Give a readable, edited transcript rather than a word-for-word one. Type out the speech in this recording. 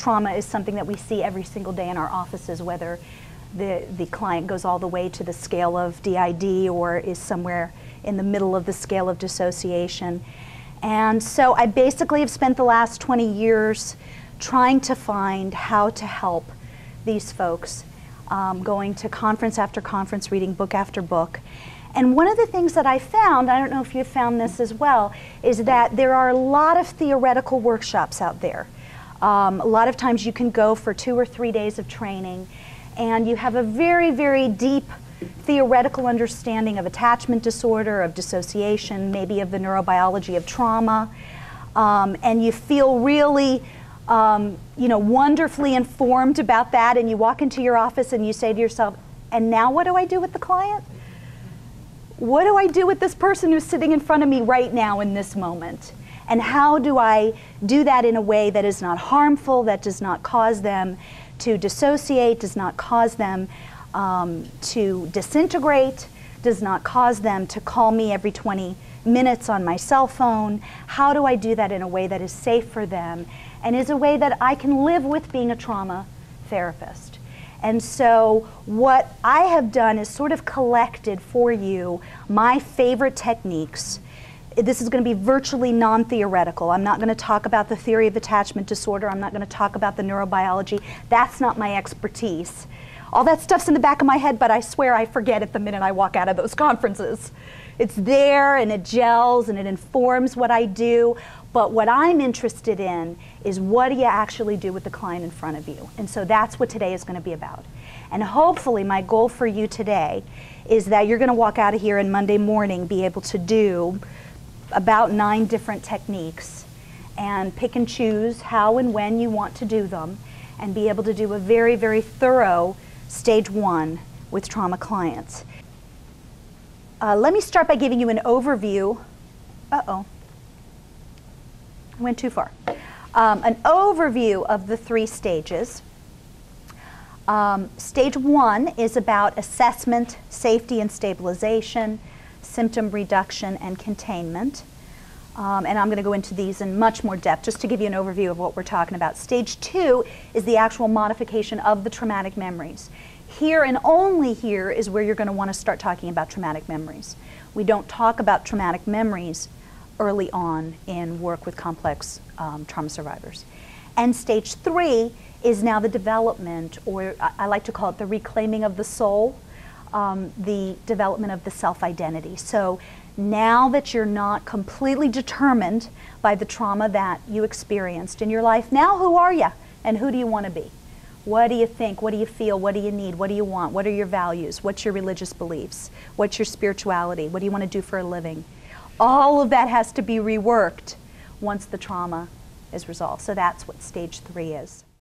trauma is something that we see every single day in our offices, whether the client goes all the way to the scale of DID or is somewhere in the middle of the scale of dissociation. And so I basically have spent the last 20 years trying to find how to help these folks, going to conference after conference, reading book after book. And one of the things that I found, I don't know if you've found this as well, is that there are a lot of theoretical workshops out there. A lot of times you can go for 2 or 3 days of training and you have a very, very deep theoretical understanding of attachment disorder, of dissociation, maybe of the neurobiology of trauma, and you feel really wonderfully informed about that, and you walk into your office and you say to yourself, and now what do I do with the client? What do I do with this person who's sitting in front of me right now in this moment? And how do I do that in a way that is not harmful, that does not cause them to dissociate, does not cause them to disintegrate, does not cause them to call me every 20 minutes on my cell phone? How do I do that in a way that is safe for them and is a way that I can live with being a trauma therapist? And so what I have done is sort of collected for you my favorite techniques. This is going to be virtually non-theoretical. I'm not going to talk about the theory of attachment disorder. I'm not going to talk about the neurobiology. That's not my expertise. All that stuff's in the back of my head, but I swear I forget it the minute I walk out of those conferences. It's there and it gels and it informs what I do, but what I'm interested in is what do you actually do with the client in front of you? And so that's what today is going to be about. And hopefully my goal for you today is that you're going to walk out of here and Monday morning be able to do about 9 different techniques and pick and choose how and when you want to do them and be able to do a very, very thorough stage 1 with trauma clients. Let me start by giving you an overview. Uh-oh, went too far. An overview of the 3 stages. Stage 1 is about assessment, safety and stabilization, symptom reduction and containment. And I'm going to go into these in much more depth just to give you an overview of what we're talking about. Stage 2 is the actual modification of the traumatic memories. Here and only here is where you're going to want to start talking about traumatic memories. We don't talk about traumatic memories early on in work with complex trauma survivors. And stage 3 is now the development, or I like to call it the reclaiming of the soul, the development of the self-identity. So now that you're not completely determined by the trauma that you experienced in your life, now who are you and who do you want to be? What do you think? What do you feel? What do you need? What do you want? What are your values? What's your religious beliefs? What's your spirituality? What do you want to do for a living? All of that has to be reworked once the trauma is resolved. So that's what stage 3 is.